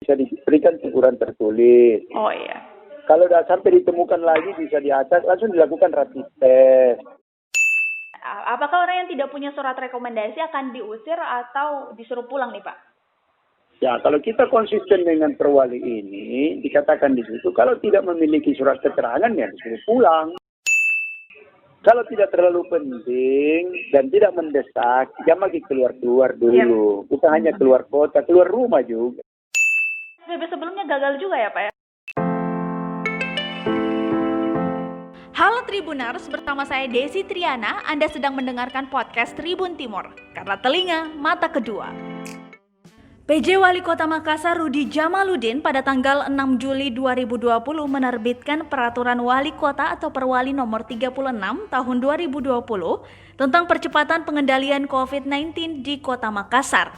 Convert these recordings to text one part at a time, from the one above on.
bisa diberikan teguran tertulis. Oh iya. Kalau sudah sampai ditemukan lagi bisa diacak, langsung dilakukan rapid test. Apakah orang yang tidak punya surat rekomendasi akan diusir atau disuruh pulang nih Pak? Ya, kalau kita konsisten dengan perwali ini, dikatakan di situ, kalau tidak memiliki surat keterangan, ya disuruh pulang. Kalau tidak terlalu penting dan tidak mendesak, jangan lagi keluar-keluar dulu. Kita hanya keluar kota, keluar rumah juga. PSBB sebelumnya gagal juga ya Pak ya? Halo Tribuners, bersama saya Desi Triana. Anda sedang mendengarkan podcast Tribun Timur. Karena telinga, mata kedua. PJ Wali Kota Makassar Rudi Jamaludin pada tanggal 6 Juli 2020 menerbitkan Peraturan Wali Kota atau Perwali nomor 36 tahun 2020 tentang percepatan pengendalian COVID-19 di Kota Makassar.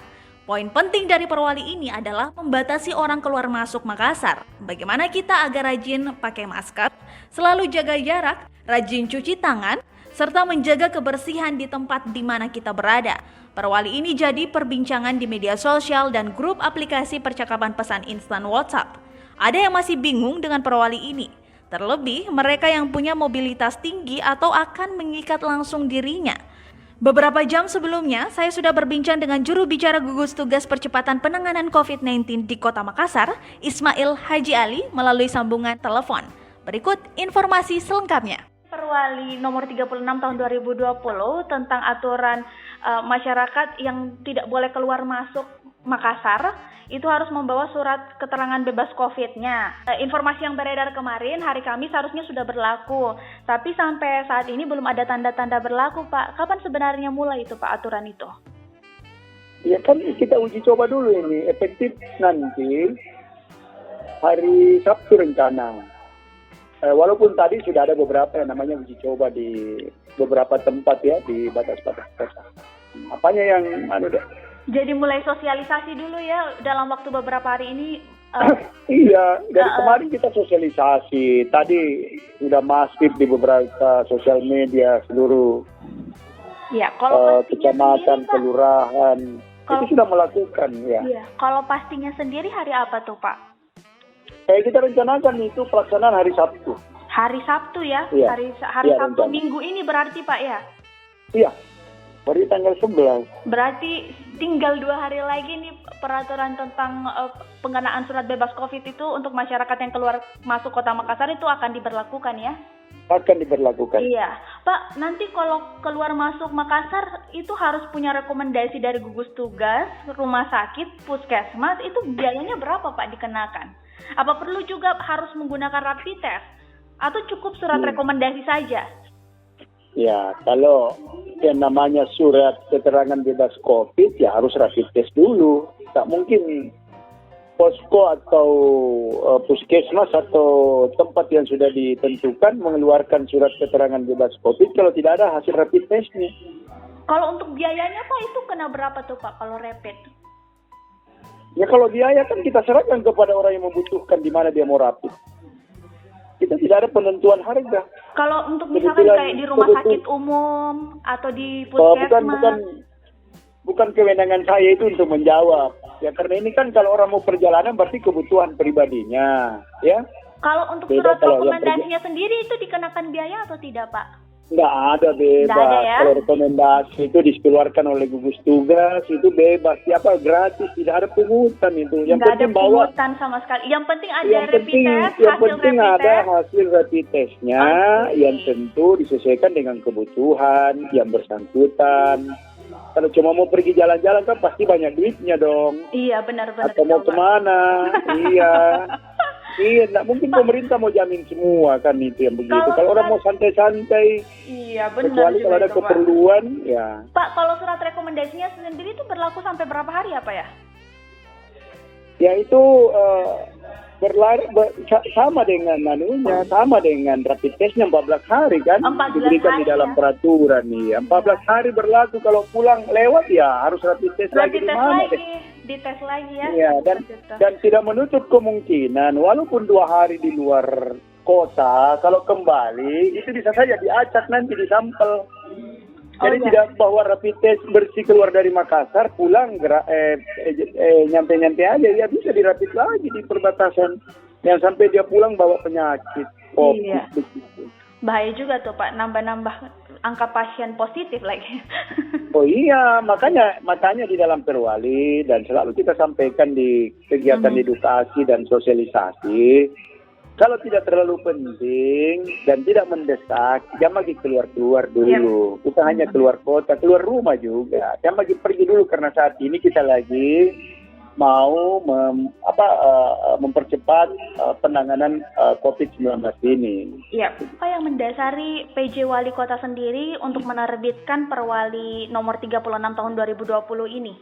Poin penting dari perwali ini adalah membatasi orang keluar masuk Makassar. Bagaimana kita agar rajin pakai masker, selalu jaga jarak, rajin cuci tangan, serta menjaga kebersihan di tempat di mana kita berada. Perwali ini jadi perbincangan di media sosial dan grup aplikasi percakapan pesan instan WhatsApp. Ada yang masih bingung dengan perwali ini. Terlebih mereka yang punya mobilitas tinggi atau akan mengikat langsung dirinya. Beberapa jam sebelumnya, saya sudah berbincang dengan juru bicara gugus tugas percepatan penanganan COVID-19 di Kota Makassar, Ismail Haji Ali, melalui sambungan telepon. Berikut informasi selengkapnya. Perwali nomor 36 tahun 2020 tentang aturan masyarakat yang tidak boleh keluar masuk Makassar itu harus membawa surat keterangan bebas COVID-nya. Informasi yang beredar kemarin hari Kamis harusnya sudah berlaku, tapi sampai saat ini belum ada tanda-tanda berlaku Pak. Kapan sebenarnya mulai itu Pak aturan itu? Ya kan kita uji coba dulu ini, efektif nanti hari Sabtu rencana. Walaupun tadi sudah ada beberapa yang namanya uji coba di beberapa tempat ya, di batas-batas kota. Apanya yang Jadi mulai sosialisasi dulu ya dalam waktu beberapa hari ini. Iya, dari kemarin kita sosialisasi. Tadi sudah masif di beberapa sosial media seluruh kecamatan, kelurahan. Itu sudah melakukan ya. Iya, kalau pastinya sendiri hari apa tuh Pak? Kita rencanakan itu pelaksanaan hari Sabtu. Hari Sabtu ya? Iya. Hari Iya, Sabtu rencana. minggu ini berarti Pak ya? Iya, hari tanggal 11. Berarti tinggal 2 hari lagi nih peraturan tentang pengenaan surat bebas COVID itu untuk masyarakat yang keluar masuk Kota Makassar itu akan diberlakukan ya? Akan diberlakukan. Iya. Pak, nanti kalau keluar masuk Makassar itu harus punya rekomendasi dari gugus tugas, rumah sakit, puskesmas, itu biayanya berapa Pak dikenakan? Apa perlu juga harus menggunakan rapid test? Atau cukup surat rekomendasi saja? Ya, kalau yang namanya surat keterangan bebas COVID, ya harus rapid test dulu. Tak mungkin posko atau puskesmas atau tempat yang sudah ditentukan mengeluarkan surat keterangan bebas COVID kalau tidak ada hasil rapid testnya. Kalau untuk biayanya Pak itu kena berapa tuh Pak kalau rapid? Ya kalau biaya kan kita serahkan kepada orang yang membutuhkan di mana dia mau rapid. Kita tidak ada penentuan harga. Kalau untuk misalkan kayak di rumah sakit umum atau di puskesmas? Bukan kewenangan saya itu untuk menjawab. Ya karena ini kan kalau orang mau perjalanan berarti kebutuhan pribadinya, ya. Kalau untuk surat rekomendasinya sendiri itu dikenakan biaya atau tidak Pak? Nggak ada, bebas. Nggak ada, ya? Kalau rekomendasi itu dikeluarkan oleh gugus tugas itu bebas, siapa gratis, tidak ada pungutan itu. Yang nggak penting ada pungutan sama sekali. Yang penting ada rapid test, yang penting ada hasil rapid testnya yang tentu disesuaikan dengan kebutuhan yang bersangkutan. Kalau cuma mau pergi jalan-jalan kan pasti banyak duitnya dong. Iya benar-benar. Atau mau kemana? Iya. Iya, nggak mungkin pemerintah mau jamin semua kan itu yang begitu. Kalau orang mau santai-santai, iya benar. Kecuali kalau ada keperluan, ya. Pak, kalau surat rekomendasinya sendiri itu berlaku sampai berapa hari ya Pak ya? Ya itu sama dengan sama dengan rapid testnya 14 hari kan, 14 diberikan hari, di dalam ya? peraturan nih. 14 hari berlaku, kalau pulang lewat ya harus rapid test lagi di mana deh. Dites lagi ya. Iya, dan tidak menutup kemungkinan walaupun 2 hari di luar kota, kalau kembali itu bisa saja diacak nanti di sampel. Jadi iya. tidak bawa rapid test bersih keluar dari Makassar, pulang nyantai-nyantai aja, ya bisa dirapid lagi di perbatasan. Yang sampai dia pulang bawa penyakit COVID. Iya. Begitu. Bahaya juga tuh Pak, nambah-nambah angka pasien positif lagi. Oh iya, makanya di dalam Perwali dan selalu kita sampaikan di kegiatan edukasi dan sosialisasi, kalau tidak terlalu penting dan tidak mendesak, jangan lagi keluar dulu. Bukan hanya keluar kota, keluar rumah juga. Jangan lagi pergi dulu karena saat ini kita lagi mau mempercepat penanganan COVID-19 ini. Iya. Apa yang mendasari PJ Wali Kota sendiri untuk menerbitkan Perwali nomor 36 tahun 2020 ini?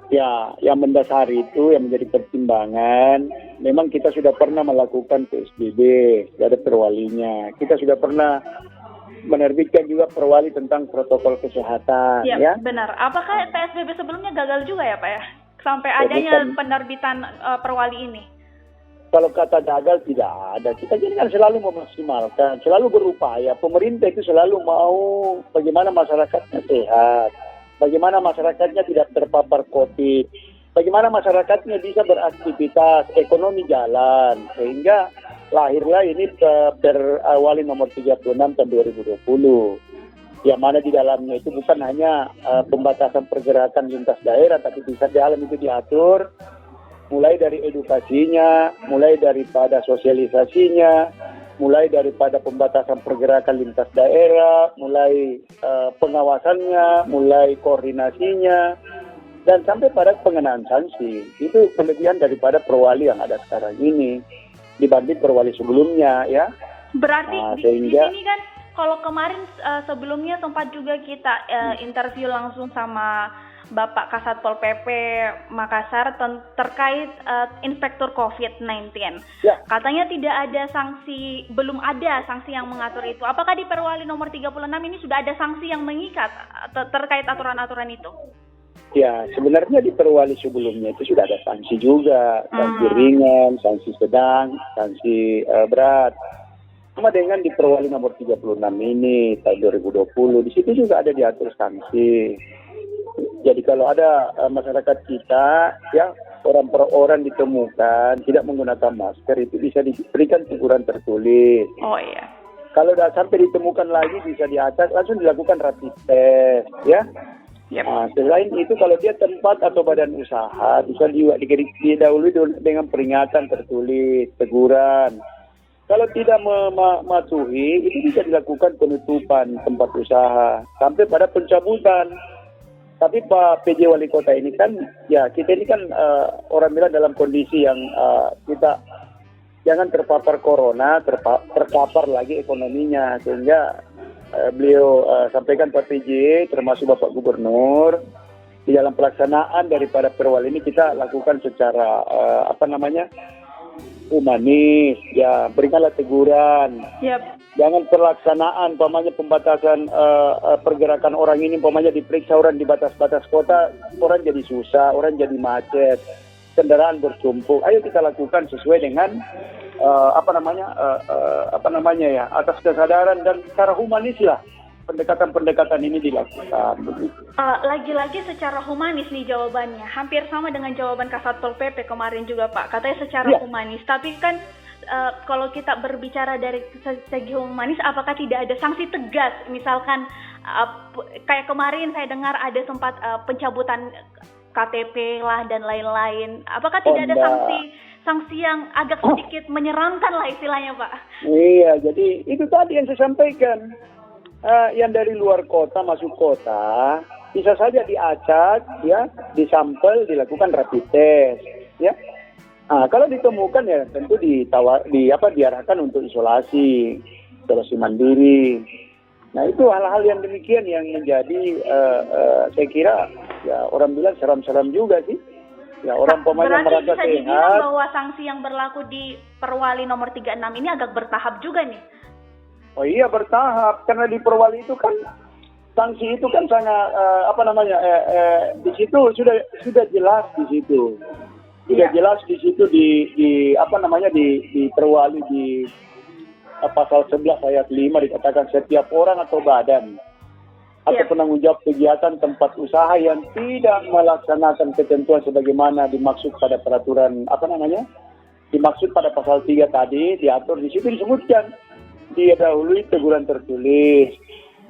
Ya, yang mendasari itu yang menjadi pertimbangan, memang kita sudah pernah melakukan PSBB, sudah ada perwalinya. Kita sudah pernah menerbitkan juga perwali tentang protokol kesehatan. Ya, benar. Apakah PSBB sebelumnya gagal juga ya Pak ya? Sampai adanya penerbitan perwali ini? Kalau kata gagal tidak ada. Kita jadi kan selalu memaksimalkan, selalu berupaya. Pemerintah itu selalu mau bagaimana masyarakatnya sehat, bagaimana masyarakatnya tidak terpapar COVID, bagaimana masyarakatnya bisa beraktivitas, ekonomi jalan, sehingga lahirlah ini Perwali nomor 36 tahun 2020. Yang mana di dalamnya itu bukan hanya pembatasan pergerakan lintas daerah, tapi bisa di dalam itu diatur mulai dari edukasinya, mulai daripada sosialisasinya, mulai daripada pembatasan pergerakan lintas daerah, mulai pengawasannya, mulai koordinasinya, dan sampai pada pengenaan sanksi. Itu kelebihan daripada perwali yang ada sekarang ini dibanding perwali sebelumnya, ya. Berarti di sehingga sini kan kalau kemarin sebelumnya sempat juga kita interview langsung sama Bapak Kasat Pol PP Makassar terkait inspektur COVID-19. Ya. Katanya tidak ada sanksi, belum ada sanksi yang mengatur itu. Apakah di Perwali nomor 36 ini sudah ada sanksi yang mengikat terkait aturan-aturan itu? Ya, sebenarnya di perwali sebelumnya itu sudah ada sanksi juga, sanksi ringan, sanksi sedang, sanksi berat. Sama dengan di perwali nomor 36 ini tahun 2020, di situ juga ada diatur sanksi. Jadi kalau ada masyarakat kita, ya orang per orang ditemukan tidak menggunakan masker, itu bisa diberikan teguran tertulis. Oh iya. Kalau sudah sampai ditemukan lagi bisa diatas, langsung dilakukan rapid test, ya. Yep. Nah, selain itu kalau dia tempat atau badan usaha, bisa didahului dengan peringatan tertulis, teguran. Kalau tidak mematuhi, itu bisa dilakukan penutupan tempat usaha sampai pada pencabutan. Tapi Pak PJ Wali Kota ini kan, ya kita ini kan orang bilang dalam kondisi yang kita jangan terpapar corona, terpapar lagi ekonominya, sehingga beliau sampaikan Pak PJ termasuk Bapak Gubernur di dalam pelaksanaan daripada perwali ini kita lakukan secara humanis, ya berikanlah teguran. Yep. Jangan pelaksanaan pembatasan pergerakan orang ini diperiksa orang di batas-batas kota, orang jadi susah, orang jadi macet, kendaraan bertumpuk. Ayo kita lakukan sesuai dengan atas kesadaran dan secara humanis lah pendekatan-pendekatan ini dilakukan. Lagi-lagi secara humanis nih jawabannya. Hampir sama dengan jawaban Kasat Pol PP kemarin juga Pak. Katanya secara humanis. Tapi kan kalau kita berbicara dari segi humanis, apakah tidak ada sanksi tegas? Misalkan kayak kemarin saya dengar ada sempat pencabutan KTP lah dan lain-lain. Apakah tidak ada sanksi yang agak sedikit menyeramkan lah istilahnya Pak? Iya, jadi itu tadi yang saya sampaikan. Yang dari luar kota masuk kota bisa saja diacak, ya, disampel, dilakukan rapid test, ya. Kalau ditemukan ya tentu diarahkan untuk isolasi mandiri. Nah itu hal-hal yang demikian yang menjadi saya kira ya orang bilang seram-seram juga sih. Ya orang pemain merasa sehat. Berarti bisa dibilang sehat. bahwa sanksi yang berlaku di Perwali nomor 36 ini agak bertahap juga nih. Oh iya bertahap, karena di perwali itu kan sanksi itu kan sangat di situ sudah jelas di situ. Sudah jelas di situ di perwali di pasal 11 ayat 5 dikatakan setiap orang atau badan atau Siap. penanggung jawab kegiatan tempat usaha yang tidak melaksanakan ketentuan sebagaimana dimaksud pada peraturan dimaksud pada pasal 3 tadi, diatur di situ disebutkan dia dahului teguran tertulis.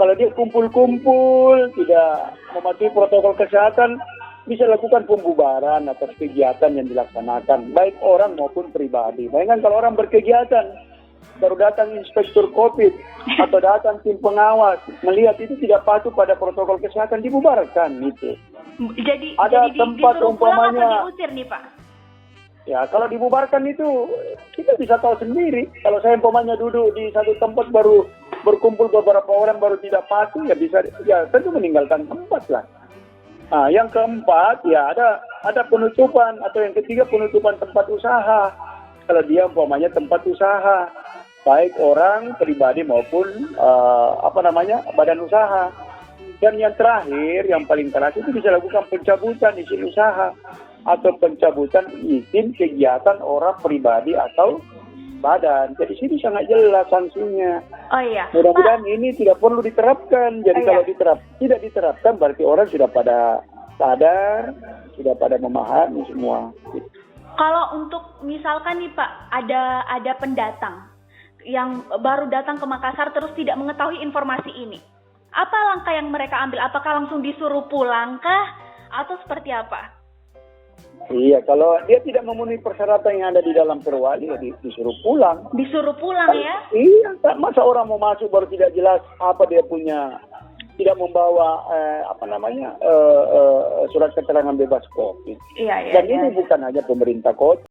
Kalau dia kumpul-kumpul tidak mematuhi protokol kesehatan, bisa lakukan pembubaran atas kegiatan yang dilaksanakan, baik orang maupun pribadi. Bayangkan kalau orang berkegiatan, baru datang inspektur COVID atau datang tim pengawas, melihat itu tidak patuh pada protokol kesehatan, dibubarkan itu. Jadi Ada tempat disuruh pulang umpamanya. atau diusir nih Pak? Ya, kalau dibubarkan itu kita bisa tahu sendiri. Kalau saya umpamanya duduk di satu tempat baru berkumpul beberapa orang baru tidak patuh, ya tentu meninggalkan tempat lah. Nah, yang keempat ya ada penutupan, atau yang ketiga penutupan tempat usaha. Kalau dia umpamanya tempat usaha, baik orang pribadi maupun badan usaha. Dan yang terakhir, yang paling keras itu bisa lakukan pencabutan izin usaha atau pencabutan izin kegiatan orang pribadi atau badan. Jadi sini sangat jelas sanksinya. Oh iya. Mudah-mudahan ini tidak perlu diterapkan. Jadi Oh, kalau iya. tidak diterapkan berarti orang sudah pada sadar, sudah pada memahami semua. Kalau untuk misalkan nih Pak, ada pendatang yang baru datang ke Makassar terus tidak mengetahui informasi ini. Apa langkah yang mereka ambil? Apakah langsung disuruh pulang kah? Atau seperti apa? Iya, kalau dia tidak memenuhi persyaratan yang ada di dalam perwali, ya disuruh pulang. Disuruh pulang ya? Iya, masa orang mau masuk baru tidak jelas apa dia punya, tidak membawa surat keterangan bebas COVID. Iya, iya. Dan ini bukan hanya pemerintah kota.